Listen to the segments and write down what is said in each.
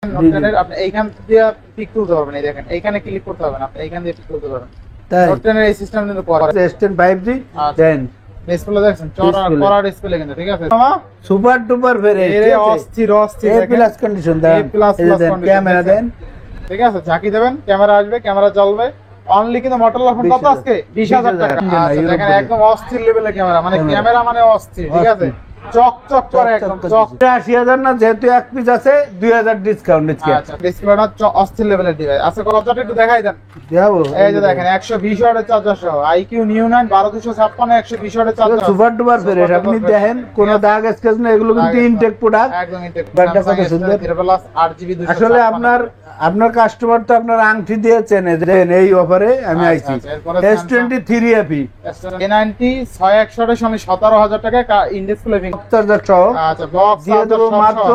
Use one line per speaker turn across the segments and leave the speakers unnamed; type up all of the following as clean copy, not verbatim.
আপনি এইখান দিয়ে পিক তুলতে পারবেন। এই দেখেন এইখানে ক্লিক করতে হবে না, আপনি এইখান দিয়ে পিক তুলতে পারবেন। নোট 10 এর এই সিস্টেম কিন্তু করা আছে।
S10 5G 10
ডিসপ্লে দেখছেন করা ডিসপ্লে কিন্তু ঠিক আছে।
সুপার ডুপার ভেরিয়েন্ট,
এর অস্থির
A প্লাস কন্ডিশন দেন, ক্যামেরা দেন,
ঠিক আছে। ঝাঁকি দেবেন, ক্যামেরা আসবে, ক্যামেরা চলবে। অনলি কিন্তু মোটরলা ফোন কত আজকে 20000 টাকা। আচ্ছা দেখেন একদম অস্থির লেভেলের ক্যামেরা, মানে ক্যামেরা মানে অস্থির, ঠিক আছে। চকচক করে একদম চক।
80000 না, যেহেতু এক পিস আছে 2000 ডিসকাউন্ট দিচ্ছি।
আচ্ছা ডিসপ্লেটা অস্থির লেভেলের ডিভাইস আছে। কতটা একটু দেখাই দেন।
দেখাবো,
এই যে দেখেন 120 ওয়াটের চার্জার সহ IQ Neo 9 12256 120 ওয়াটের চার্জার,
সুপার ডুপার ভেরিয়েন্ট। আপনি দেখেন কোনো দাগ স্কেচ না, এগুলো কিন্তু ইনটেক প্রোডাক্ট,
একদম ইনটেক।
ব্যাটারি কত সুন্দর।
8GB 256।
আসলে আপনার কাস্টমার তো আপনার আংটি দিয়ে চেনে, দেন এই অফারে আমি আইছি। S23 FE
A90 6100 এর সঙ্গে 17000 টাকা ইনডিসপ্লে
চার্জার সহ।
আচ্ছা বক্স
দিয়ে দেব মাত্র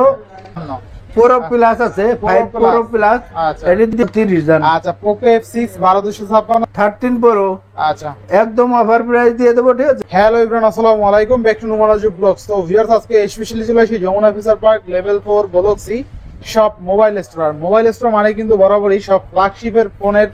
Pro প্লাস আছে 5 Pro প্লাস, এটি দিয়ে 30 জান।
আচ্ছা Poco F6 12256
13 Pro
আচ্ছা
একদম অফার প্রাইস দিয়ে দেব, ঠিক আছে।
হ্যালো এভরিওয়ান, আসসালামু আলাইকুম, ব্যাক টু নোমারাজু ব্লগস। তো ভিউয়ার্স আজকে স্পেশালি চলে আসি Jamuna future park level 4 block C shop mobile store. Mobile store মানে কিন্তু বরাবরই সব ফ্ল্যাগশিপের ফোনের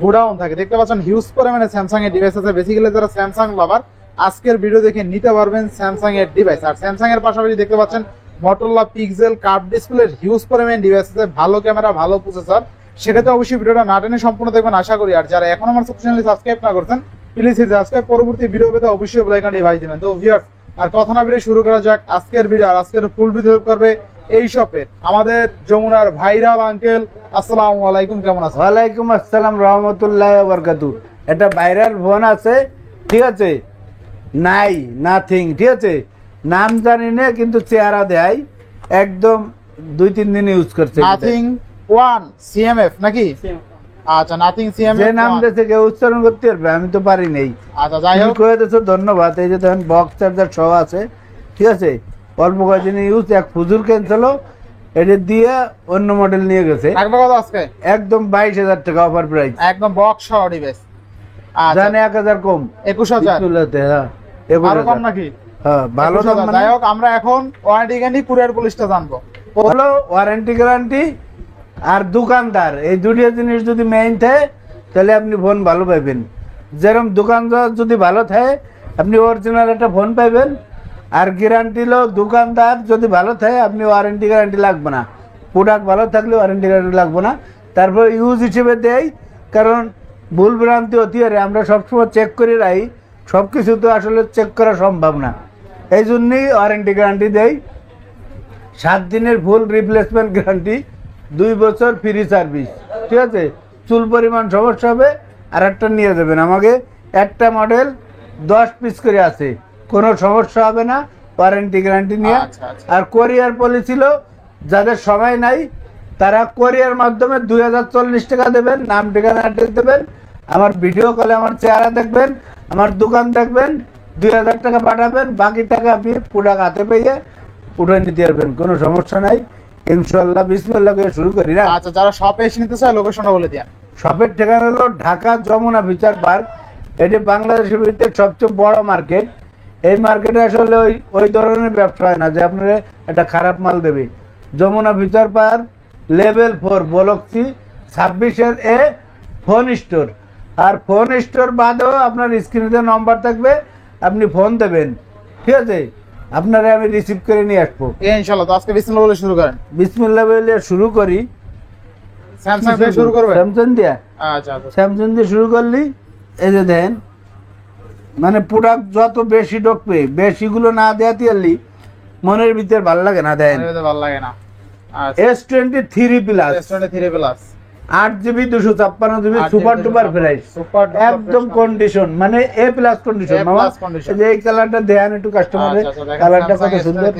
গোডাউন থাকে। দেখতে পাচ্ছেন হিউজ পরিমাণে স্যামসাং এর ডিভাইস আছে। বেসিক্যালি যারা স্যামসাং লাভার আজকের ভিডিও দেখে নিতে পারবেন স্যামসাং এর ডিভাইস। আর স্যামসাং এর পাশাপাশি দেখতে পাচ্ছেন মোটরোলা পিক্সেল কার্ভ ডিসপ্লের হিউজ পরিমাণে ডিভাইস আছে, ভালো ক্যামেরা, ভালো প্রসেসর। সেক্ষেত্রে অবশ্যই ভিডিওটা না টেনে সম্পূর্ণ দেখবেন আশা করি। আর যারা এখন আমার চ্যানেলটি সাবস্ক্রাইব না করছেন প্লিজ সাবস্ক্রাইব, পরবর্তী ভিডিও পেতে অবশ্যই বেল আইকনটি বাজিয়ে দিবেন। তো ভিউয়ার্স আর কথা না বেরিয়ে শুরু করা যাক আজকের ভিডিও। আর আজকের ফুল ভিডিও করবে এই শপে আমাদের যমুনার ভাইরাল আঙ্কেল। আসসালামু আলাইকুম, কেমন আছেন?
ওয়ালাইকুম আসসালাম রাহমাতুল্লাহি ওয়া বারাকাতুহু। এটা ভাইরাল ফোন আছে, ঠিক আছে, নাই নাথিং, ঠিক আছে, নাম জানি না কিন্তু চেহারা দেয় একদম 2-3 দিন ইউজ করছে।
নাথিং 1 CMF নাকি? আচ্ছা নাথিং CMF
যে নাম দিয়েছে কেউ উচ্চারণ করতে পারবে, আমি তো পারি নাই।
আচ্ছা যাই হোক,
কয়ে দিয়েছো, ধন্যবাদ। এই যে দেখেন বক্স চার্জার সহ আছে, ঠিক আছে। অল্প কয়েকদিন ইউজ, এক ফুজুর ক্যান্সেল, এটা দিয়ে অন্য মডেল নিয়ে গেছে।
থাকবে কত আজকে?
একদম 22000 টাকা অফার প্রাইস,
একদম বক্স সহ ডিভাইস। আচ্ছা
জানে 1000 কম,
21000
হ্যাঁ
আরো কম নাকি?
হ্যাঁ ভালো দাম।
যাই হোক আমরা এখন ওয়ারেন্টি গ্যারান্টি কুরিয়ার পলিশটা জানবো।
হলো ওয়ারেন্টি গ্যারান্টি আর দোকানদার, এই দুটো জিনিস যদি মেইন থাকে তাহলে আপনি ফোন ভালো পাবেন। যেরকম দোকানদার যদি ভালো থাকে আপনি অরিজিনাল একটা ফোন পাবেন, আর গ্যারান্টি হলো দোকানদার যদি ভালো থাকে আপনি ওয়ারেন্টি গ্যারান্টি লাগবে না। প্রোডাক্ট ভালো থাকলে ওয়ারেন্টি গ্যারান্টি লাগবে না। তারপর ইউজ হিসেবে দেয়, কারণ ভুল ভ্রান্তি হতে পারে, আমরা সবসময় চেক করে রাখি, সব কিছু তো আসলে চেক করা সম্ভব না। এই জন্যই ওয়ারেন্টি গ্যারান্টি দেয়। 7 দিনের ফুল রিপ্লেসমেন্ট গ্যারান্টি, 2 বছর ফ্রি সার্ভিস, ঠিক আছে। চুল পরিমাণ সমস্যা হবে আর একটা নিয়ে দেবেন আমাকে। একটা মডেল 10 পিস করে আছে, কোনো সমস্যা হবে না ওয়ারেন্টি গ্যারান্টি নিয়ে। আর কোরিয়ার পলিসি ছিল যাদের সময় নাই তারা কোরিয়ার মাধ্যমে 2040 টাকা দেবেন, নাম ঠিকানা অ্যাড্রেস দেবেন, আমার ভিডিও কলে আমার চেহারা দেখবেন, আমার দোকান দেখবেন, 2000 টাকা পাঠাবেন, বাকি টাকা আপনি প্রোডাক্ট হাতে পেয়ে উঠে নিতে পারবেন, কোনো সমস্যা নাই ইনশাআল্লাহ। বিসমিল্লাহ করে শুরু করি না।
আচ্ছা যারা শপে এসে নিতে চায় লোকেশনটা বলে দিন।
শপের ঠিকানা হলো ঢাকা যমুনা ফিচার পার্ক। এটি বাংলাদেশের ভিতরে সবচেয়ে বড় মার্কেট। এই মার্কেটে আসলে ওই ধরনের ব্যবসা হয় না যে আপনারা একটা খারাপ মাল দেবে। Jamuna future park level 4 block C 26 এ ফোন স্টোর। আর ফোন স্টোর বাদেও আপনার স্ক্রিনে নাম্বার থাকবে, আপনি ফোন দেবেন, ঠিক আছে, আপনারা আমি রিসিভ করে নিয়ে আসবো
ইনশাআল্লাহ। তো আজকে বিসমিল্লাহ বলে শুরু করেন।
বিসমিল্লাহ বলে শুরু করি।
স্যামসাং দিয়ে শুরু করবে?
স্যামসাং দিয়ে।
আচ্ছা
স্যামসাং দিয়ে শুরু করলি, এই যে দেন, মানে প্রোডাক্ট যত বেশি ঢুকবে, বেশিগুলো না দেয়াতে পারলি মনের ভিতর ভালো লাগে না। দেন
ভালো লাগে না।
S23 plus 8GB 256GB super duper price, একদম কন্ডিশন, মানে A প্লাস কন্ডিশন। এই যে এই কালারটা দেন একটু কাস্টমারে, কালারটা কত সুন্দর।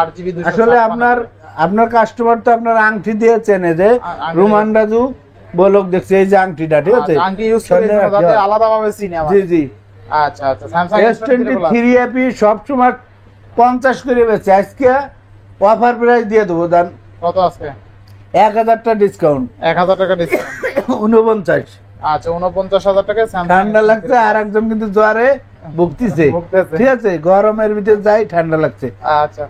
8GB 256।
আসলে আপনার কাস্টমার তো আপনার আংটি দিয়ে চেনে যে রুমান রাজু বলক দেখছে এই যে আংটিটা, ঠিক আছে,
আংটি ইউজ করে যাতে আলাদাভাবে চিনে আমার।
জি জি।
আচ্ছা স্যামসাং
S23 FE সব সময় 50 করে বেচে, আজকে অফার প্রাইস দিয়ে দেবো। দাম
কত আজকে?
1000 টাকা ডিসকাউন্ট।
1000 টাকা ডিসকাউন্ট
49।
আচ্ছা 49,000 টাকা।
ঠান্ডা লাগছে, আর একজন কিন্তু জ্বরে ভুগতেছে, ঠিক আছে, গরমের ভিতরে যাই ঠান্ডা লাগছে।
আচ্ছা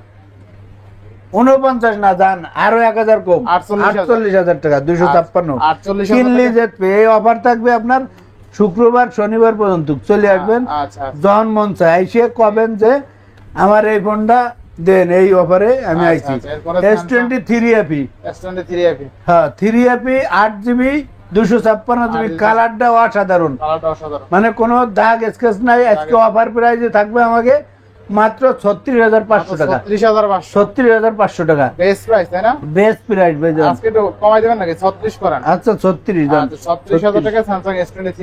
49 না দান আরো 1000 কম, 48,000 টাকা, 256।
48,000
কিনলি যে এই অফার থাকবে আপনার শুক্রবার শনিবার পর্যন্ত। চলে আসবেন,
আচ্ছা
যখন মন চায় এসে কবেন যে আমার এই ফোনটা দেন, এই অফারে আমি আইছি। S23
S23
হ্যাঁ 3 8GB 256GB, কালারটাও অসাধারণ, মানে কোনো দাগ স্কেচ নাই। আজকে অফার প্রাইসে থাকবে আমাকে মাত্র 36,500 টাকা, 36,500 টাকা
বেস্ট প্রাইস, তাই না?
বেস্ট প্রাইস ভাইজান।
আজকে একটু কমাই দিবেন নাকি? 36 করেন।
আচ্ছা 36 দাম,
36,000 টাকা Samsung S23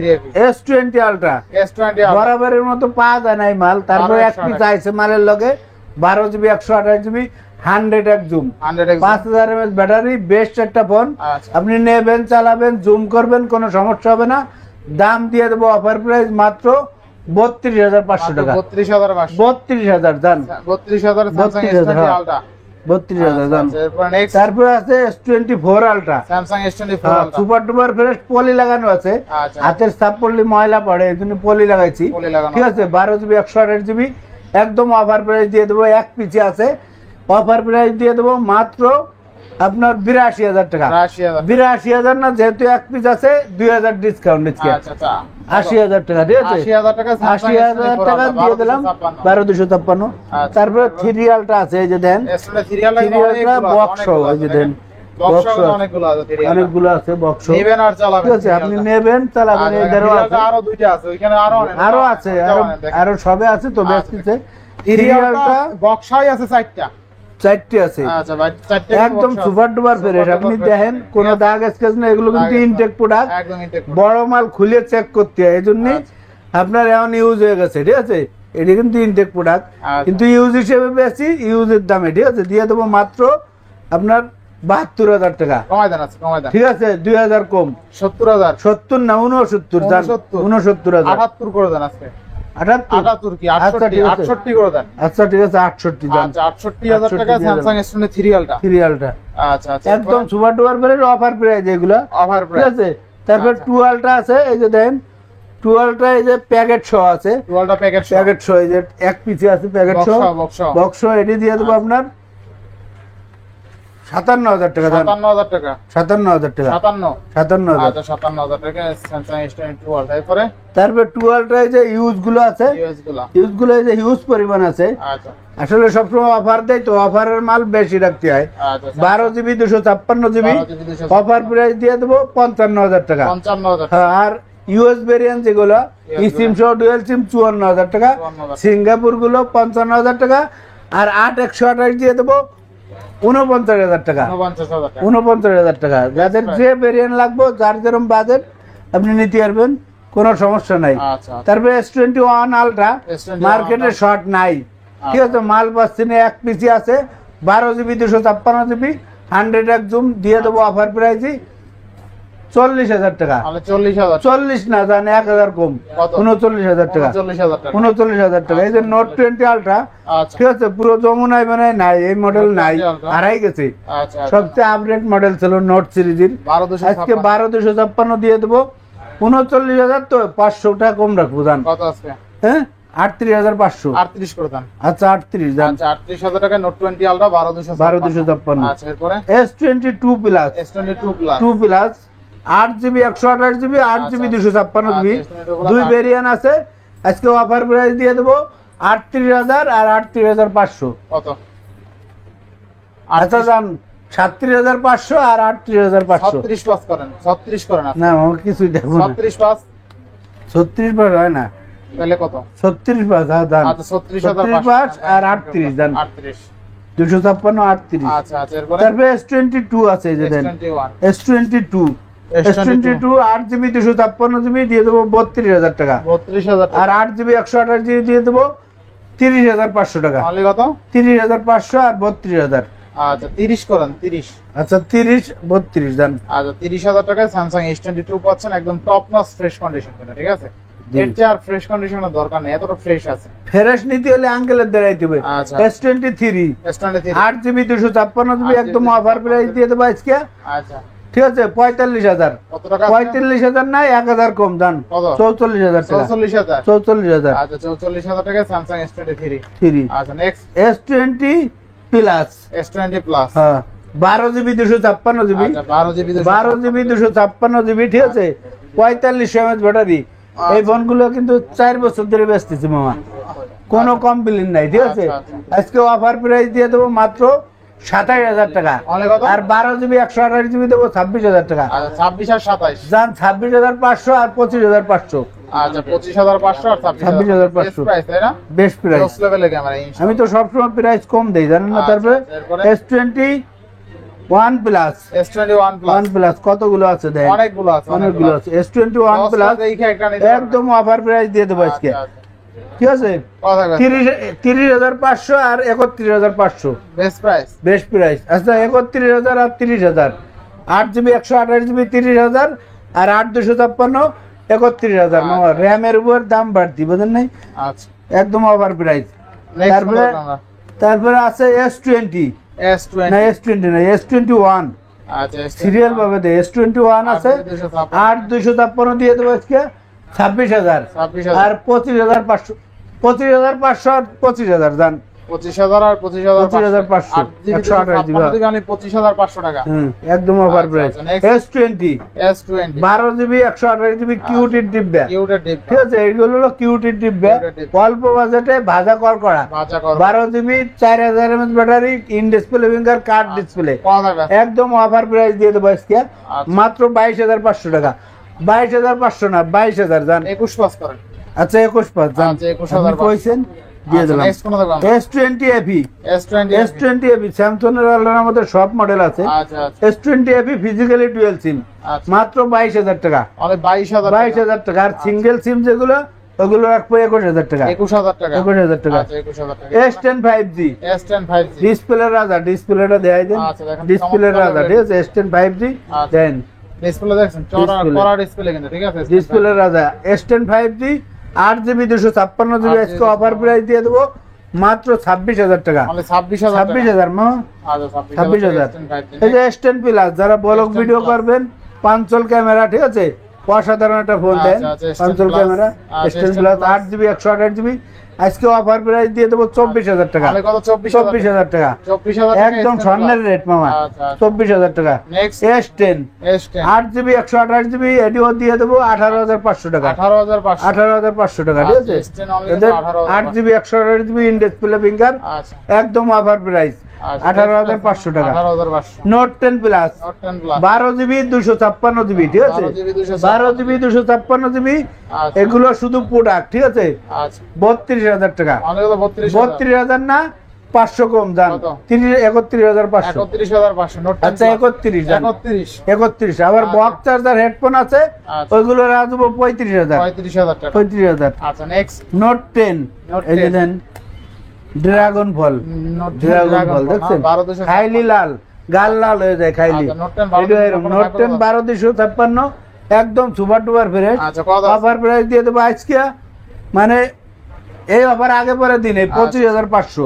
S20 ultra
S20
বরাবরের মতো পাওয়া যায় নাই মাল। তারপরে এক
1200
পিস আইছে মালের লগে 12GB 128GB 100x zoom,
100x
5000 mAh battery, best একটা ফোন।
আচ্ছা
আপনি নেবেন, চালাবেন, জুম করবেন, কোনো সমস্যা হবে না। দাম দিয়ে দেবো অফার প্রাইস মাত্র 32,500 টাকা,
32,500
32,000 দান,
32,000 Samsung
32,000
S20 Ultra
32,000 দান।
আচ্ছা, এরপর next
তারপরে আছে S24 ultra,
Samsung S24 Ultra
super duper fresh, poly লাগানো আছে।
আচ্ছা
হাতের সাপ পড়লে ময়লা পড়ে, এই জন্য পলি লাগাইছি।
পলি লাগানো
ঠিক আছে, 12GB 128GB একদম অফার প্রাইস দিয়ে দেবো। এক পিছে আছে, অফার প্রাইস দিয়ে দেবো মাত্র আপনার 82,000 টাকা।
82,000
82,000 না, যেহেতু এক পিস আছে 2,000 ডিসকাউন্ট দিচ্ছি।
আচ্ছা আচ্ছা
80,000 টাকা, ঠিক আছে,
80,000 টাকা Samsung
80,000 টাকা দিয়ে দিলাম, 12,256।
আচ্ছা।
তারপরে 3 আলটা আছে, এই যে দেন
S23
বক্স, এই যে দেন বক্স
অনেকগুলো আছে,
অনেকগুলো আছে বক্স।
নেবেন আর চালাবেন,
ঠিক আছে, আপনি নেবেন, চালাবেন। এদেরও আছে,
আরো দুইটা আছে, ওইখানে
আরো আছে, আরো সবে আছে তো বেশ কিছু।
সিরিয়ালটা বক্সাই আছে 4টা,
4টি আছে,
আচ্ছা ভাই 4টা
একদম সুপার ডুপার ফ্রেশ। আপনি দেখেন কোনো দাগ স্কেচ না, এগুলো কিন্তু ইনটেক প্রোডাক্ট,
একদম ইনটেক
বড় মাল খুলে চেক করতে হয়, এই জন্য আপনার এখন ইউজ হয়ে গেছে। ঠিক আছে, এটি কিন্তু ইনটেক প্রোডাক্ট, কিন্তু ইউজ হিসেবে বেশি, ইউজের দামে। ঠিক আছে, দিয়ে দেবো মাত্র আপনার 72,000 টাকা।
কমাই দেন, আছে কমাই দেন,
ঠিক আছে, 2,000 কম,
70,000
70 না 69 দাম, 69,000
78 করে দেন আজকে।
78
78 কি
আচ্ছা,
68
ঠিক আছে।
68 করে দেন।
আচ্ছা ঠিক আছে, 68 দাম,
আচ্ছা 68,000 টাকা Samsung S23 Ultra।
সিরিয়ালটা
আচ্ছা আচ্ছা
একদম super duper fresh offer price এগুলা।
অফার
ঠিক
প্রাইস
আছে, তারপর 2 আলট্রা আছে, এই যে দেন 2 আলট্রা, এই যে প্যাকেট সহ আছে,
টুয়ালটা প্যাকেট
প্যাকেট সহ, এই যে এক পিছে আছে প্যাকেট সহ, বক্স সহ। এটি দিয়ে দেবো আপনার 57,000 টাকা দাম,
57,000 টাকা
57,000 টাকা,
57
57,000।
আচ্ছা 57,000 টাকা Samsung S22 Ultra। তারপরে
তারপর 2 আলট্রা, এই যে ইউজ গুলো আছে,
ইউএস গুলো
ইউজ গুলো এই যে হিউজ পরিমাণ আছে।
আচ্ছা
আসলে সবসময় অফার দেয় তো, অফারের মাল বেশি রাখতে হয়।
আচ্ছা
12GB 256GB অফার প্রাইস দিয়ে দেবো 55,000 টাকা।
55,000
হ্যাঁ, আর ইউএস ভেরিয়েন্ট যেগুলো সিম সহ ডুয়াল সিম 54,000 টাকা,
54,000
সিঙ্গাপুর গুলো 55,000 টাকা, আর 8/128 দিয়ে দেবো 49,000 টাকা,
49,000 টাকা
49,000 টাকা। যাদের যে ভেরিয়েন্ট লাগবে, যার যেরকম বাজেট আপনি নিতে পারবেন, কোনো সমস্যা নাই।
আচ্ছা
তারপরে S21 আলট্রা
S21
মার্কেটে শর্ট নাই। ঠিক আছে, মাল পাচ্ছি না, এক পিসি আছে, 12GB 256GB 100x জুম দিয়ে দেবো অফার প্রাইসে 40,000 টাকা।
তাহলে 40,000
40 না জান, 1,000 কম,
কত?
39,000 টাকা,
39,000 টাকা
39,000 টাকা। এই যে নোট 20 আলট্রা,
আচ্ছা
ঠিক আছে, পুরো যমুনায় মানে নাই, এই মডেল নাই,
20 Ultra।
হারাই গেছে।
আচ্ছা
সবচেয়ে আপডেট মডেল ছিল নোট সিরিজের।
12,256
আজকে 12,256 দিয়ে দেবো 39,000, তো 500 টাকা কম রাখবো জান।
কত আজকে?
হ্যাঁ 38,500।
38 করে দেন।
আচ্ছা 38 জান,
আচ্ছা 38,000 টাকা নোট 20 Ultra 12,256
12,256।
আচ্ছা এরপরে
S22 plus,
S22 Plus
2 plus 8GB 128GB 8GB 256GB
আচ্ছা,
দুই ভেরিয়েন্ট আছে। আজকে অফার প্রাইস দিয়ে দেবো 38,000 আর 38,500।
কত?
আচ্ছা জান, 37,500 আর 38,500।
36 পাস করেন, 36 করেন আপনি।
না আমার কিছুই দেখো না,
36 পাস
36 পাস হয় না,
তাহলে কত?
36 পাস। হ্যাঁ দান,
আচ্ছা 36,500
পাস আর 38 দান,
38
256 38।
আচ্ছা আচ্ছা এরপরে
তারপরে S22 আছে, এই যে দেন
S21
S22 8GB 256GB দিয়ে দেবো 32,000 টাকা,
32,000
আর 8GB 128GB দিয়ে দেবো 30,500 টাকা।
তাহলে কত?
30,500 আর 32,000।
আচ্ছা 30 করেন 30।
আচ্ছা 30 32 দান।
আচ্ছা 30,000 টাকায় Samsung S22 পাচ্ছেন, একদম টপ নচ ফ্রেশ কন্ডিশন, ঠিক আছে?
জি।
এর চেয়ে আর ফ্রেশ কন্ডিশনের দরকার নেই, এতটা ফ্রেশ আছে।
ফ্রেশ নিতে হলে আঙ্কেলের দেখাইতে হবে।
আচ্ছা
S23
S23
8GB 256GB একদম অফার প্রাইস দিয়ে দেবো আজকে।
আচ্ছা
ঠিক আছে 45,000।
কত টাকা?
45,000 নাই, 1,000 কম দান,
কত?
44,000 টাকা,
44,000
44,000।
আচ্ছা 44,000 টাকায় Samsung S23
3
আচ্ছা next
S20 plus
S20 plus.
হ্যাঁ 12 GB 256 GB,
আচ্ছা 12 GB
12 GB 256 GB, ঠিক আছে, 4500 mAh ব্যাটারি। এই ফোনগুলো কিন্তু 4 বছর ধরে বেচতেছি মামা, কোনো কমপ্লেইন নাই, ঠিক আছে। আজকে অফার প্রাইস দিয়ে দেবো মাত্র 27000 টাকা। আর 12 GB 128 GB দেবো 26000 টাকা।
আচ্ছা 26 আর 27
যান 26500 আর 25500।
আচ্ছা 25500 আর
26500
প্রাইস, তাই না?
Best price.
জোস লেভেলের ক্যামেরা ইনশাআল্লাহ।
আমি তো সবসময় প্রাইস কম দেই, জানেন না। তারপরে S21 plus,
S21 plus
1 plus কতগুলো আছে দেখেন,
অনেকগুলো আছে,
অনেকগুলো আছে। S21 প্লাস একদম অফার প্রাইস দিয়ে দেবো আজকে, ঠিক আছে। 30,500 আর 31,500
বেস্ট প্রাইস,
বেস্ট প্রাইস। আচ্ছা 31,000 আর 30,000, 8 GB 128 GB 30,000 আর 8 256 31,000। মামা র্যামের উপর দাম বাড়তি, বুঝেন নাই?
আচ্ছা
একদম অফার প্রাইস।
তারপরে
তারপরে আছে S20, না S20 না S21।
আচ্ছা
সিরিয়াল ভাবে দে, S21 আছে 8 256 দিয়ে দেবো আজকে 26,000 আর 25,500, 25,500 আর 25,000 জান
25,000 আর
25,500 128 GB
25,500 টাকা।
একদম offer price. S20 12 GB 128 GB কিউটির ডিব্বা, ঠিক আছে। এইগুলো হলো কিউটির ডিব্বা, অল্প বাজেটে ভাজা করা। 12 GB 4000 mAh battery, in display finger card display, একদম অফার প্রাইস দিয়ে দেবো আজকে মাত্র 22,500 টাকা। 22,500 না 22,000 জান।
21 করেন।
আচ্ছা 21 জান,
21,000
কইছেন দিয়ে দিলাম। S20 FE, S20 FE Samsung এর আলাদা আমাদের সব মডেল আছে।
আচ্ছা
S20 FE physically dual SIM মাত্র 22,000 টাকা। 22,000 টাকা। আর সিঙ্গেল সিম যেগুলো ওগুলো রাখবো 21,000 টাকা।
21,000 টাকা।
21,000 টাকা।
আচ্ছা 21,000 টাকা।
S10 5G,
S10 5G
display রাজা, ডিসপ্লেটা দেখাই দেন।
আচ্ছা দেখেন
ডিসপ্লে রাজা, ঠিক আছে। S10 5G দেন,
ডিসপ্লে দেখছেন, কড়া ডিসপ্লে কিন্তু, ঠিক আছে।
ডিসপ্লে রাজা S10 5G 8 GB 256 GB আজকে অফার প্রাইস দিয়ে দেবো মাত্র 26,000 টাকা। 26,000 মা, 26,000। এই যে S10 প্লাস, যারা ব্লগ ভিডিও করবেন, পাঁচল ক্যামেরা, ঠিক আছে, অসাধারণ একটা ফোন দেন। পাঁচল camera S10 plus 8 GB 128 GB আজকে অফার প্রাইস দিয়ে দেবো 24,000 টাকা। 24,000 টাকা একদম স্বর্ণের রেট মামা, 24,000 টাকা। S10 8 GB 128 GB এডিও দিয়ে দেবো 18,500 টাকা। 18,500 টাকা, ঠিক আছে। 8 GB 128 GB in display finger, একদম অফার প্রাইস 18,500 টাকা। নোট 10 প্লাস 12 GB 256 GB, ঠিক আছে। 12 GB 256 GB এগুলো শুধু প্রোডাক্ট, ঠিক আছে। 32,000 টাকা। 32,000 না 500 কম দাম, 31,500। আচ্ছা 31 আবার বক্স চার্জার হেডফোন আছে, ওইগুলো রাখবো 35,000। 35,000।
আচ্ছা নেক্সট
নোট 10, এই যে দেন ড্রাগন ফল, ড্রাগন ফল দেখছেন, খাইলি লাল, গাল লাল হয়ে যায় খাইলি। নোট 10 12,256 একদম super duper fresh. Offer price দিয়ে দেবো আজকে, মানে এই অফার আগে পরে দিনে 25,500।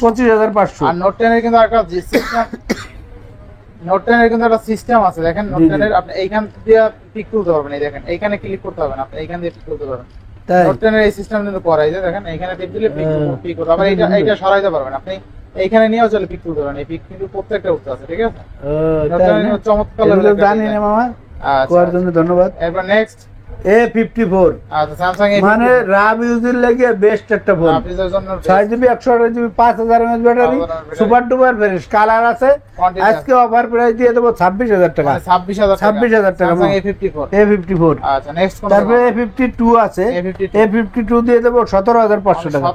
25,500।
আর নোট 10 এর কিন্তু একটা সিস্টেম, নোট 10 এর কিন্তু একটা সিস্টেম আছে, দেখেন। নোট 10 এর আপনি এইখান দিয়ে পিক তুলতে পারবেন, এই দেখেন এইখানে ক্লিক করতে হবে না, আপনি এইখান দিয়ে পিক তুলতে পারবেন। নোট 10 এর এই সিস্টেম কিন্তু করাই যায়, দেখেন এইখানে টিপ দিলে পিক করতে হবে। এইটা সরাইতে পারবেন আপনি, এইখানে নিয়েও চলে পিক তুলতে পারবেন। এই পিক কিন্তু প্রত্যেকটা উঠতে আছে, ঠিক আছে। চমৎকার
জানি না মামা, করার জন্য ধন্যবাদ।
এরপর নেক্সট
A54,
আচ্ছা স্যামসাং
মানে রাব ইউজের লাগে বেস্ট একটা phone. 6 GB 128 GB 5,000 mAh battery, super duper fresh, colour আছে। আজকে অফার প্রাইস দিয়ে দেবো 26,000 টাকা। 26,000 টাকা A54।
আচ্ছা নেক্সট
তারপরে A52 আছে, A52 দিয়ে দেবো 17,500 টাকা।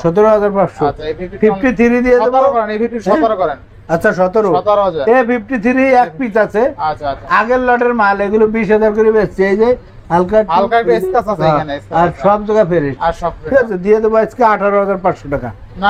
17,500।
আচ্ছা
53 দিয়ে দেবো,
17 করেন, A52 17 করেন।
আচ্ছা 17,000। A53 এক পিস আছে, আগের লটের মাল, এগুলো 20,000 করে বেচছে। এই যে হালকা
স্ক্র্যাচ আছে এখানে,
আর সব জায়গা ফ্রেশ,
আর সব
ঠিক আছে। দিয়ে দেবো আজকে 18,500 টাকা।
না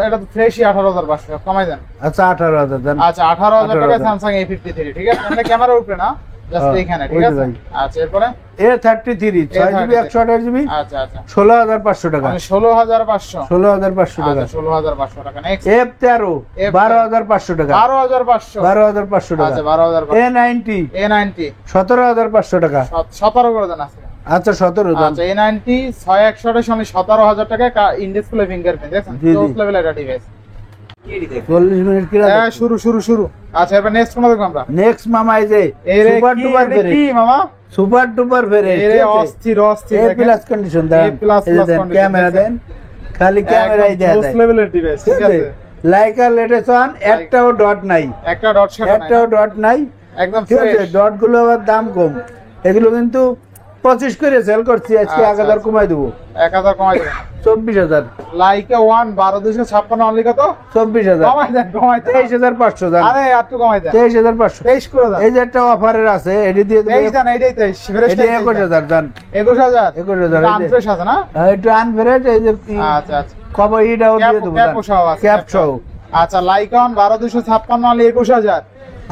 এটা তো ফ্রেশই 18,500 কমাই দেন।
আচ্ছা 18,000 দেন।
আচ্ছা 18,000 টাকা স্যামসাং A53, ঠিক আছে। মানে ক্যামেরার উপরে না, জাস্ট এখানে, ঠিক আছে। আচ্ছা এরপরে
A33 6 GB 128 GB,
আচ্ছা আচ্ছা
16,500 টাকা।
16,500 টাকা।
16,500
টাকা। নেক্সট
F13 12,500 টাকা। 12,500 টাকা।
আচ্ছা 12,500।
A90 17,500 টাকা।
17 করে দেন আজকে।
আচ্ছা 17 দেন।
আচ্ছা A90 6128 17,000 টাকা, ইন ডিসপ্লে ফিঙ্গারপ্রিন্ট, দেখেন জোস লেভেল এটা ডিভাইস।
40 মিনিট কি
হ্যাঁ শুরু শুরু শুরু। আচ্ছা এবার নেক্সট কোন দেখব আমরা?
নেক্সট মামা এই যে
এরে
সুপার টুপার
কি
ফেরে
কি মামা?
সুপার টুপার ফেরে
এরে অস্থির অস্থির
এ প্লাস কন্ডিশন দেন,
A plus
এই যে দেন,
condition
ক্যামেরা
দেখেন।
দেন, খালি ক্যামেরাই দেয়া
জোস
যায়,
লেভেলের ডিভাইস ঠিক আছে।
লাইকা লেটেস্ট ওয়ান, একটাও ডট নাই,
একটা ডট শট
একটাও ডট নাই,
একদম
ঠিক আছে।
ফ্রেশ।
ডট গুলো আবার দাম কম, এগুলো কিন্তু 25 করে সেল করছি, আজকে
আচ্ছা,
1000 কমাই দেবো,
1000 কমাই দেন।
24000,
লাইকা 1 12256 অনলি কত?
24000,
কমাই দেন কমাই দেন।
23500 জান,
আরে একটু কমাই দেন।
23500,
23 করে দেন।
এই যে একটা অফারের আছে, এটি দিয়ে দেবো,
23 দেন এইটাই 23 ফ্রেশ
এটি 21000 জান,
21000
21000 এই যে।
আনফ্রেশ আছে না?
একটু আনফ্রেশ, এই যে
আচ্ছা আচ্ছা।
কভার ইটাও দিয়ে দেবো,
ক্যাপ সহ আছে,
ক্যাপ সহ,
আচ্ছা লাইকন 12256 অনলি 21000।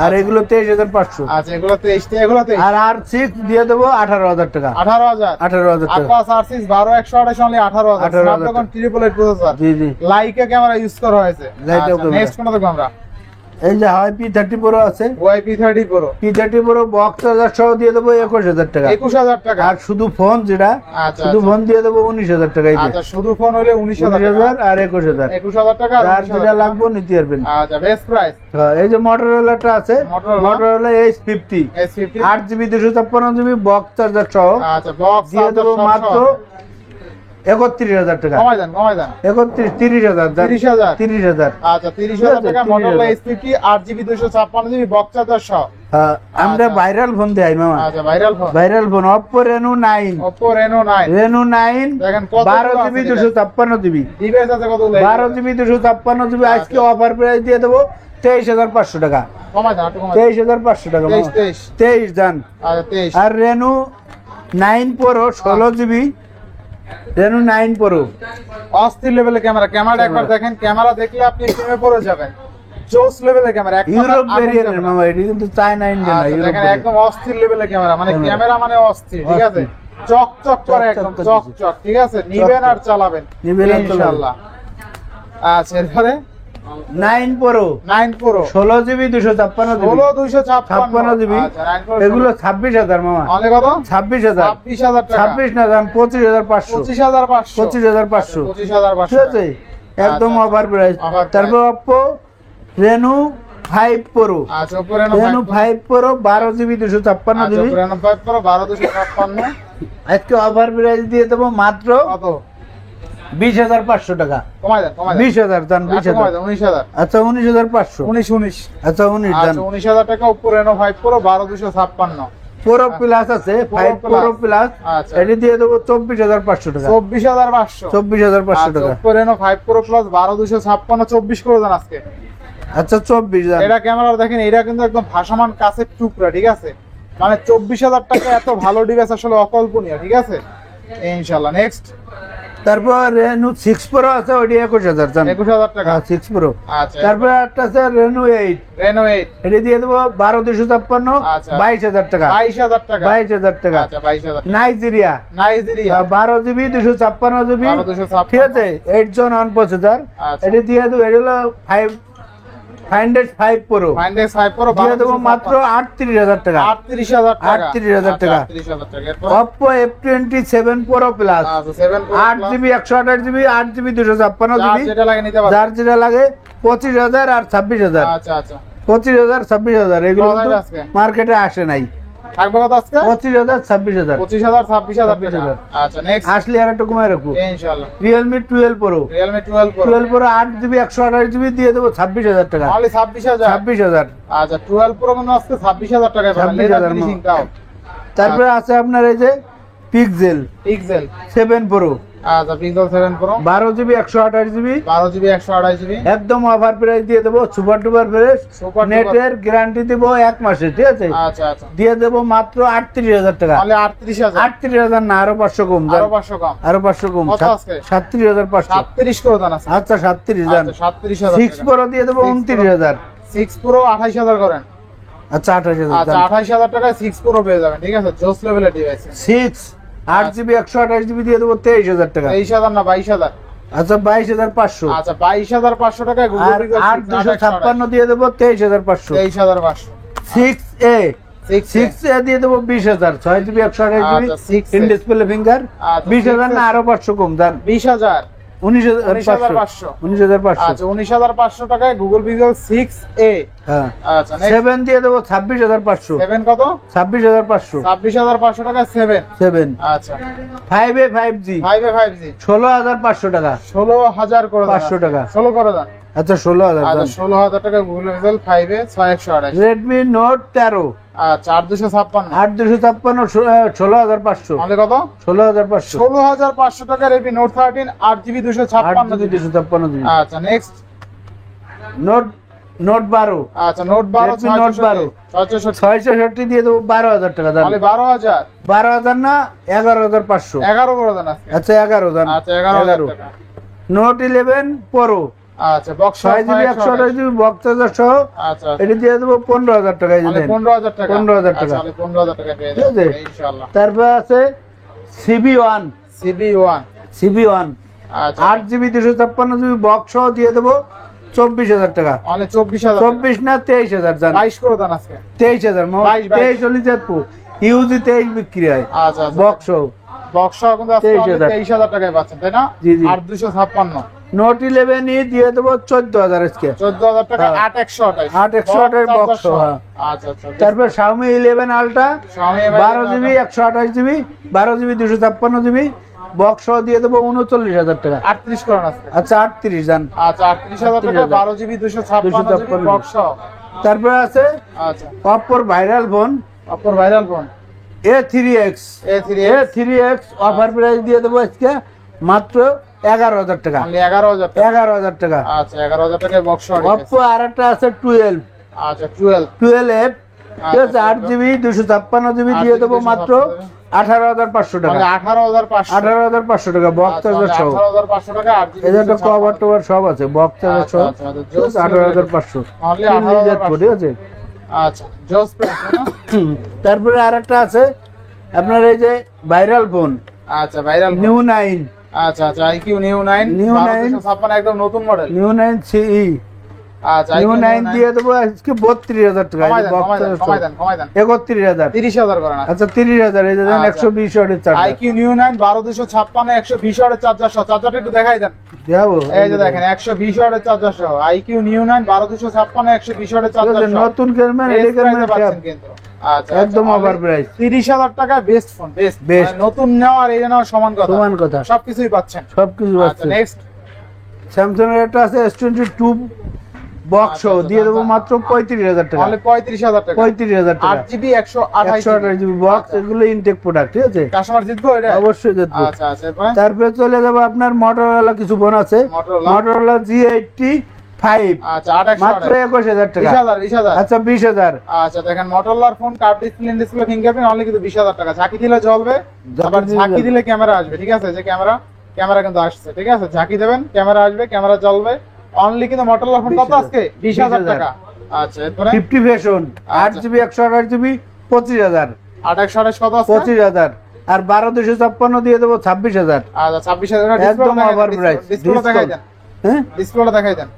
আর এগুলো 23500,
আচ্ছা এগুলো 23 এগুলো 23
আর R6 দিয়ে দেবো 18000 টাকা,
18000
18000 টাকা,
আপাস R6 12128 অনলি 18000
18,000
স্ন্যাপড্রাগন 888 প্রসেসর।
জি জি।
লাইকা ক্যামেরা ইউজ করা হয়েছে।
Leica camera।
নেক্সট কোন দেখব আমরা?
এই যে হয় P30 Pro আছে,
YP30 Pro
P30 Pro box charger সহ দিয়ে দেবো 21000 টাকা,
21000 টাকা।
আর শুধু ফোন যেটা,
আচ্ছা,
শুধু
আচ্ছা।
ফোন দিয়ে দেবো 19000 টাকা, এই যে
আচ্ছা শুধু ফোন হলে 19000 টাকা।
19000 আর 21000,
21000 টাকা আর
যার
19000
যেটা
টাকা।
লাগবে নিতে পারবেন।
আচ্ছা বেস্ট প্রাইস
হ্যাঁ, এই যে Motorola-টা আছে,
Motorola।
Motorola H50,
S50
8GB 256GB box charger সহ
আচ্ছা বক্স
দিয়ে দেবো মাত্র 31000 টাকা,
কমাই দেন কমাই দেন
30000
30000
30000।
আচ্ছা 30000 টাকা
30,000
Motorola S50 8GB 256GB box charger সহ।
হ্যাঁ, আমরা
আচ্ছা।
ভাইরাল ফোন দেই মামা,
আচ্ছা viral phone
viral phone Oppo Reno 9,
Oppo Reno 9
Reno 9
দেখেন কত
12GB 256GB,
ডিভাইস আছে কত?
12GB 256GB, আজকে অফার প্রাইস দিয়ে দেবো 23500 টাকা,
কমাই দেন একটু কমাই দেন।
23500 টাকা মামা,
23
23 জান।
আচ্ছা 23
আর Reno 9 Pro 16GB, Reno 9 Pro
অস্থির লেভেলের ক্যামেরা। ক্যামেরাটা একবার দেখেন, ক্যামেরা দেখলে আপনি প্রেমে পড়ে যাবেন। জোস লেভেলের ক্যামেরা, এক
ইউরোপ ভেরিয়েন্টের মামা, এটি কিন্তু চায়না ইন্ডিয়া না, ইউরোপ
দেখেন একদম অস্থির লেভেলের ক্যামেরা, মানে
ক্যামেরা।
ক্যামেরা মানে অস্থির ঠিক আছে। চক চক করে একদম
চক
চক চক ঠিক আছে। নিবেন আর চালাবেন
নিবেন আর চালাবেন।
ইনশাআল্লাহ। আচ্ছা এরপরে
9 Pro
9 Pro
16GB 256GB,
16256
GB,
আচ্ছা 9 Pro
এগুলো 26000 মামা,
অনেক কত?
26000,
26000 টাকা।
26 না দাম 25500,
25500
25500,
25500
ঠিক আছে, একদম
আচ্ছা,
অফার প্রাইস।
offer price।
তারপর Oppo Reno 5 Pro,
আচ্ছা Oppo Reno
Reno 5 Pro 12GB
আচ্ছা
256GB,
Oppo Reno 5 Pro 12256
আজকে অফার প্রাইস দিয়ে দেবো মাত্র
কত?
20500 টাকা,
কমাই দেন কমাই দেন
20000 দাম,
আচ্ছা, কমাই
20000,
দেন 19000
আচ্ছা 19500,
19
আচ্ছা 19 দাম।
আচ্ছা 19000 টাকা Oppo Reno 5 Pro 12256
Pro Plus আছে, 5 Pro Plus,
আচ্ছা।
এটি দিয়ে দেবো 24500 টাকা,
24500
24500 টাকা,
Oppo Reno 5 Pro Plus 12256 24 করে দেন আজকে।
আচ্ছা 24 দাম।
এটা ক্যামেরা দেখেন, এটা কিন্তু একদম ভাসমান কাছের টুকরা ঠিক আছে। মানে 24000 টাকা এত ভালো ডিভাইস আসলে অকল্পনীয় ঠিক আছে। ইনশাআল্লাহ নেক্সট
তারপর Reno 6 Pro আছে, ওইটি 21000 দাম,
21000 টাকা।
6 Pro।
আচ্ছা
তারপর একটা আছে Reno 8,
Reno 8
এটি দিয়ে দেবো 12256,
আচ্ছা।
22000 টাকা,
22000 টাকা
22000 টাকা।
আচ্ছা 22000
নাইজেরিয়া
নাইজেরিয়া
12GB 256GB,
1256
ঠিক আছে, 8 জন অন প্রসেসর,
আচ্ছা।
এটি দিয়ে দেবো, এটি হলো 5 Pro,
Findex 5 Pro
দিয়ে দেবো মাত্র 38000 টাকা,
38000 টাকা
38,000 টাকা।
38000 টাকা এরপর
Oppo F27 Pro Plus
আচ্ছা 7 Pro
8GB 128GB 8GB 256GB,
যেটা লাগে নিতে পারবেন।
যার যেটা লাগে 25000 আর 26000,
আচ্ছা আচ্ছা
25000 26000, এগুলো
পাওয়া যায়
কিন্তু
আজকে?
মার্কেটে আসে নাই।
থাকবে কত আজকে?
25000 26000,
25000 26000 টাকা।
26,000
আচ্ছা নেক্সট
আসলে আর একটু কমায় রাখো।
ইনশাআল্লাহ
Realme 12 Pro,
Realme 12 Pro
12 Pro 8GB 128GB দিয়ে দেবো 26000 টাকা,
only 26000
26000।
আচ্ছা 12 Pro মানে আজকে 26000 টাকায় পাবেন
26,000
লেদার ফিনিশিং দাও।
তারপরে আছে আপনার এই যে Pixel
Pixel
7 Pro,
আচ্ছা Pixel 7 Pro
12GB 128GB,
12GB 128GB
একদম অফার প্রাইস দিয়ে দেবো, সুপার টুপার ফ্রেশ,
Super duper।
নেটের গ্যারান্টি দেবো 1 মাসের, ঠিক আছে,
আচ্ছা আচ্ছা
দিয়ে দেবো মাত্র 38000 টাকা,
only 38000
38000 না, আরো 500 কম দাম,
আরো 500 কম
আরো 500 কম,
কত আজকে?
37500,
37 করে দেন আজকে।
আচ্ছা 37 দাম।
আচ্ছা 37000
6 Pro দিয়ে দেবো 29000,
6 Pro 28000 করেন।
আচ্ছা 28000
আচ্ছা
দাম।
28000 টাকায় 6 Pro পেয়ে যাবেন ঠিক আছে, জোস লেভেলের ডিভাইস।
6 8GB 128GB দিয়ে দেবো 23000 টাকা,
23000 না 22000
আচ্ছা 22500,
আচ্ছা 22500 টাকায় Google
আর
Pixel
8256 দিয়ে দেবো 23500।
23500
6A 6A দিয়ে দেবো 20000, 6GB 128GB
আচ্ছা, 6A
ইন ডিসপ্লে ফিঙ্গার,
আচ্ছা,
20000 না,
6A
আরো 500 কম দাম,
20000 19,500
19,500
আচ্ছা 19,500 টাকায় গুগল পিক্সেল 6a
হ্যাঁ
আচ্ছা
7 দিয়ে দেবো 26,500
7 কত
26,500
26,500 টাকা 7
7
আচ্ছা
5A 5G
5a 5G
16,500 টাকা
16,000 করে দেন
500 টাকা
16 করে দেন
আচ্ছা 16,000
আচ্ছা 16,000 টাকা Google pixel 5a 6128
Redmi Note 13
আচ্ছা 8256
8,256 16,500
তাহলে কত
16,500
16,500 টাকা Redmi Note 13 8GB 256
256
আচ্ছা নেক্সট
Note 12
আচ্ছা Note 12
Redmi Note 12
664
660 দিয়ে দেবো 12,000 টাকা দাম
তাহলে 12,000
12,000 না 11,500
11 করে দেন আজকে
আচ্ছা 11 দাম
আচ্ছা 11,000 টাকা
Note 11 Pro
আচ্ছা box
6GB 128GB box charger সহ
আচ্ছা
এটা দিয়ে দেবো 15,000 টাকা এই যে
তাহলে
দেন।
15,000 টাকা
15,000 টাকা।
তাহলে 15,000 টাকা পেয়ে
ঠিক আছে?
যাবেন ইনশাআল্লাহ
তারপর আছে CB1
CB1
CB1
আচ্ছা
8GB 256GB বক্স সহ দিয়ে দেবো 24,000 টাকা
তাহলে 24,000
24 না 23,000 জান
22 করে দেন আজকে
23,000
22,
23 হলে যাবো ইউজি 23 বিক্রি হয়
আচ্ছা আচ্ছা
বক্স
বক্স কিন্তু আজকে
23,000
23,000 টাকায় পাচ্ছেন তাই না
জি, জি।
8,256
নোট 11 ই দিয়ে দেবো 14,000 আজকে
14,000 টাকা
হ্যাঁ।
8,128
8,128 বক্স হ্যাঁ।
আচ্ছা আচ্ছা
তারপর Xiaomi 11 Ultra
Xiaomi
12GB 128GB 12GB 256GB box সহ দিয়ে দেবো 39,000 টাকা
38 করেন আজকে
আচ্ছা 38 জান
আচ্ছা 38,000 টাকা 12GB 256GB বক্স
তারপর আছে
আচ্ছা
Oppo ভাইরাল ফোন
অপর viral phone
A3X A3X offer price দিয়ে দেবো আজকে মাত্র 11,000 টাকা
only 11,000 টাকা
11,000 টাকা
আচ্ছা 11,000 টাকায় বক্স
Oppo আর একটা আছে 12
আচ্ছা 12
12F ঠিক আছে 8GB 256GB দিয়ে দেবো মাত্র 18,500 টাকা
মানে 18,500
18,500 টাকা বক্স চার্জার সহ
18,500 টাকা 8GB
এদের তো কভার টভার সব আছে বক্স চার্জার সহ
আচ্ছা, আচ্ছা, আচ্ছা,
18,500
only
ঠিক আছে
আচ্ছা জোস প্রাইস না
তারপরে আর একটা আছে আপনার এই যে ভাইরাল ফোন
আচ্ছা ভাইরাল
নিউ 9
আচ্ছা আচ্ছা IQ Neo 9
Neo 9
1256 একদম নতুন মডেল
নিউ 9 CE
আচ্ছা
নিউ 9 দিয়ে দেবো আজকে 32,000 টাকা
কমাই দেন
বক্স
কমাই দেন কমাই দেন
31,000
30,000 করেন
আচ্ছা 30,000 এই যে দেন
আচ্ছা।
120 ওয়াটের চার্জার
IQ Neo 9 12256 120 ওয়াটের চার্জার সহ চার্জারটা একটু দেখাই দেন
দেবো
এই যে দেখেন 120 ওয়াটের চার্জার সহ IQ Neo 9 12256 120 ওয়াটের চার্জার সহ
নতুন ক্যামেরা
Best
এই
price এ
ক্যামেরা
পাচ্ছেন কিন্তু আচ্ছা
একদম
আচ্ছা,
অফার প্রাইস
30,000 টাকা বেস্ট ফোন বেস্ট
Best।
নতুন নেওয়া আর এই নেওয়া সমান কথা
সমান কথা
সবকিছুই পাচ্ছেন
সবকিছু
আচ্ছা
আছে
নেক্সট
স্যামসাং এর একটা আছে S22 বক্স
আচ্ছা,
দিয়ে দেবো মাত্র 35,000 টাকা
তাহলে 35,000 টাকা
35,000 টাকা
8GB 128
128GB বক্স এগুলো ইনটেক প্রোডাক্ট ঠিক আছে
কাস্টমার জিতবো এটা
অবশ্যই দেখবো
আচ্ছা আচ্ছা এরপরে
তারপরে চলে যাবো আপনার মোটরোলা কিছু ফোন আছে
Motorola।
মোটরোলা G85
আচ্ছা 28
মাত্র 21,000 টাকা
20,000 20,000
আচ্ছা 20,000
আচ্ছা দেখেন মটোরোলার phone curve display fingerprint only কিন্তু 20,000 টাকা ঝাঁকি দিলে জ্বলবে আবার
দিলে
ঝাঁকি
জ্বলবে।
দিলে ক্যামেরা আসবে ঠিক আছে যে ক্যামেরা কিন্তু আসছে ঠিক আছে ঝাঁকি দেবেন ক্যামেরা আসবে ক্যামেরা জ্বলবে অনলি কিন্তু মটোরোলার ফোন কত
20,000
আজকে 20,000 টাকা আচ্ছা এরপরে
50 ফ্যাশন
আচ্ছা।
8GB 128GB 25,000
28 কত আছে
25,000 আর 12,256 দিয়ে দেবো 26,000
আচ্ছা 26,000
একদম over price।
ডিসপ্লে দেখাই দেন
হ্যাঁ
ডিসপ্লেটা দেখাই দেন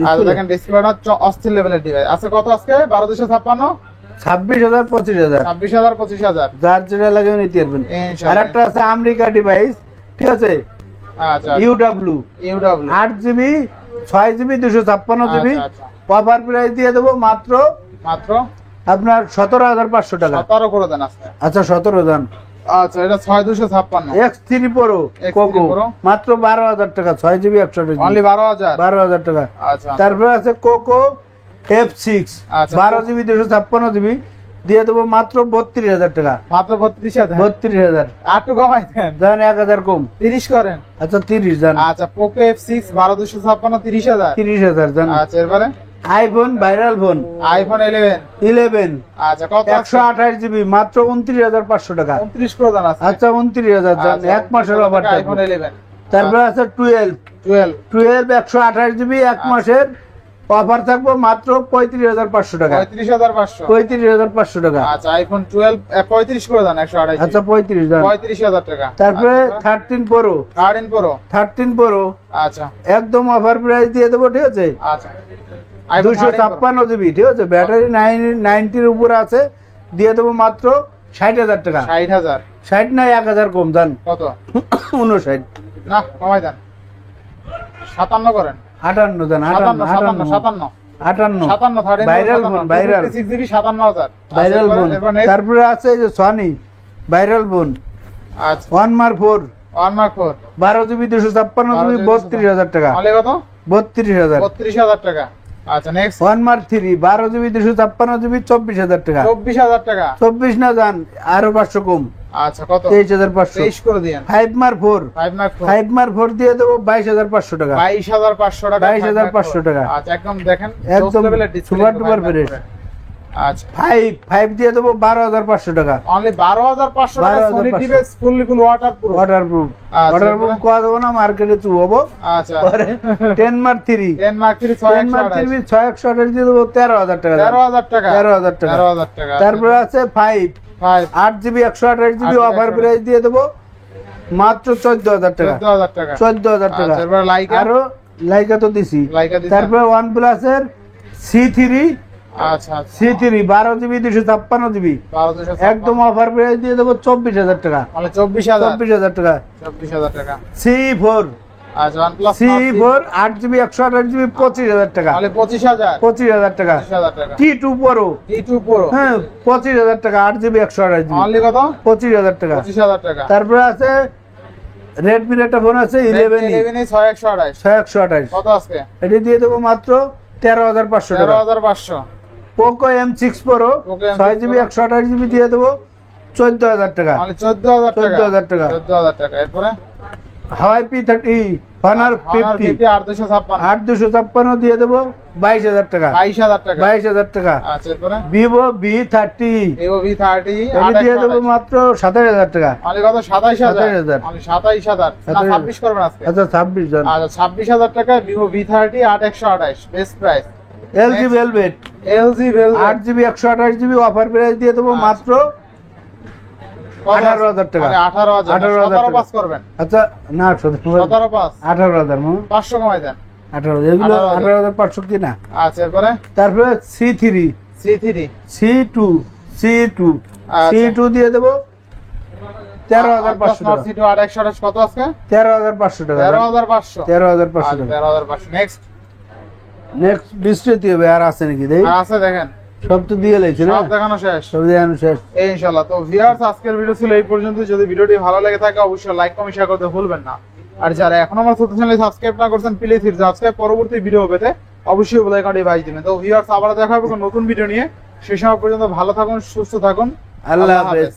আচ্ছা দেখেন ডিসপ্লেটা অস্থির লেভেলের ডিভাইস আচ্ছা কত আজকে 12,256
26,000 25,000
26,000 25,000
যার যেটা লাগে নিতে পারবেন
ইনশাআল্লাহ।
আর একটা আছে আমেরিকা ডিভাইস ঠিক আছে
আচ্ছা
UW
ইউডব্লিউ
8GB 6GB 256GB
আচ্ছা, আচ্ছা।
অফার প্রাইস দিয়ে দেবো মাত্র
মাত্র
আপনার 17,500 টাকা
17 করে দেন আজকে
আচ্ছা 17 দাম
আচ্ছা এটা 6,256
X3 Pro
X3
cocoa
Pro।
মাত্র 12,000 টাকা 6GB 128GB
অনলি 12,000
12,000 টাকা
আচ্ছা
তারপরে আছে কোকো F6
আচ্ছা।
12GB 256GB দিয়ে দেবো মাত্র 32,000 টাকা
মাত্র 32,000
32,000
আর একটু কমাই দেন
দেন 1,000 কম
30 করেন
আচ্ছা 30 দেন
আচ্ছা পোকো F6 12,256 30,000
30,000 দেন
আচ্ছা এরপরে
আইফোন ভাইরাল ফোন
আইফোন 11
11
আচ্ছা কত
128GB মাত্র 29,500 টাকা
29 করে দেন আজকে
29,000 দেন
আচ্ছা,
এক মাসের অফার
আইফোন 11
তারপরে আছে 12 128GB এক মাসের অফার থাকবো মাত্র 35,500 টাকা
35,500
35,500 টাকা
আচ্ছা আইফোন 12 35 করে দেন 128
আচ্ছা 35 দেন
35,000 টাকা
তারপরে 13 Pro
13 Pro
আচ্ছা একদম অফার প্রাইস দিয়ে দেবো ঠিক আছে
আচ্ছা iPhone 13 Pro
256GB ঠিক আছে ব্যাটারি 90 এর উপরে আছে দিয়ে দেবো মাত্র 60,000 টাকা
60,000
60 না 1,000 কম দেন
কত
59
না কমাই দেন 57 করেন,
58 দেন,
57 57 57
58 viral phone, viral
6GB 57,000
viral phone. তারপরে আছে এই যে সনি ভাইরাল ফোন
আচ্ছা
1 মার 4
1 মার্ক 4
12 জিবি 256 জিবি 32,000 টাকা,
তাহলে কত
32,000।
32,000 টাকা। আচ্ছা নেক্সট
1 মার 3 12 জিবি 256 জিবি 24,000 টাকা,
24,000 টাকা।
24 না জান আরো 500 কম,
আচ্ছা কত
23,500।
23 করে দিয়েন।
5 মার 4
5 মার্ক 4
5 মার 4 দিয়ে দেবো 22,500 টাকা,
22,500 টাকা।
22,500 টাকা।
আচ্ছা একদম দেখেন
একদম সুপার ডুপার ফ্রেশ।
আচ্ছা
5 দিয়ে দেবো 12,500 টাকা,
অনলি 12,500 টাকা।
12,500
Sony device fully full waterproof.
Waterproof.
আচ্ছা,
ওয়াটারপ্রুফ কোয়া দেবো না, মার্কেটে চুবো।
আচ্ছা
পরে 10 মার 3
10 মার্ক 3
10 মার 3 628 দিয়ে দেবো 13,000 টাকা,
13,000 টাকা।
13,000 টাকা।
13,000 টাকা।
তারপরে আছে 5
5
8 জিবি 128 জিবি অফার প্রাইস দিয়ে দেবো মাত্র 14,000 টাকা,
14,000 টাকা।
14,000 টাকা।
আচ্ছা এবার লাইকা।
আরো লাইকা তো দিছি।
লাইকা দিছেন।
তারপরে OnePlus এর C3
আচ্ছা
C3 12 জিবি 256 জিবি
12,256
একদম অফার প্রাইস দিয়ে দেবো 24,000 টাকা,
মানে 24,000
24,000 টাকা।
24,000 টাকা।
C4
আচ্ছা OnePlus
C4 8 জিবি 128 জিবি 25,000 টাকা,
মানে 25,000
25,000 টাকা।
25,000 টাকা।
T2 Pro
T2 Pro
হ্যাঁ 25,000 টাকা 8 জিবি 128 জিবি
অনলি কত
25,000 টাকা।
25,000 টাকা।
তারপরে আছে রেডমির একটা ফোন আছে 11
11 6128
628
কত আজকে
এটি দিয়ে দেবো মাত্র 13,500 টাকা।
13,500
Poco M6 Pro
Poco M6
6 GB 128 GB দিয়ে দেবো 14,000 টাকা,
মানে 14,000 টাকা।
14,000 টাকা।
14,000 টাকা। এরপরে
হাওয়াই P30 Honor 50
8,256
8,256 দিয়ে দেবো 22,000 টাকা,
22,000 টাকা।
22,000 টাকা।
আচ্ছা এরপরে
Vivo V30
Vivo V30
এটি দিয়ে দেবো মাত্র 27,000 টাকা।
মানে কত 27,000
27,000
মানে 27,000 না 26 করবেন আজকে।
আচ্ছা 26 জন।
আচ্ছা 26,000 টাকা Vivo V30 8128 best price.
LG Velvet
LG Velvet
8 GB 128 GB offer price দিয়ে দেবো মাত্র 18,000 টাকা।
18,000
18,000
17
টাকা।
পাস করবেন।
আচ্ছা না
17 পাস
18,000 মু
500 কমাই দেন।
18,000 এগুলো
18,000
18,500 কিনা।
আচ্ছা এরপরে
তারপরে C3
C3
C2
আচ্ছা।
C2 দিয়ে দেবো 13,500 টাকা,
C2 8128 কত আজকে
13,500 টাকা,
13,500
13,500
আচ্ছা,
টাকা।
13,500 নেক্সট
নেক্সট ডিসপ্লে হবে আর আছে নাকি দেই?
আর আছে দেখেন
সব তো দিয়ে লাইছে না,
সব দেখানো শেষ
সব দেখানো শেষ।
এই ইনশাআল্লাহ। তো ভিউয়ার্স আজকের ভিডিও ছিল এই পর্যন্ত। যদি ভিডিওটি ভালো লেগে থাকে অবশ্যই লাইক কমেন্ট শেয়ার করতে ভুলবেন না। আর যারা এখনো আমার ছোট চ্যানেল সাবস্ক্রাইব না করছেন প্লিজ সাবস্ক্রাইব, পরবর্তী ভিডিও পেতে অবশ্যই বেল আইকনটি বাজিয়ে দিবেন। তো ভিউয়ার্স আবার দেখা হবে কোনো নতুন ভিডিও নিয়ে। সেই সময় পর্যন্ত ভালো থাকুন, সুস্থ থাকুন।
আল্লাহ হাফেজ।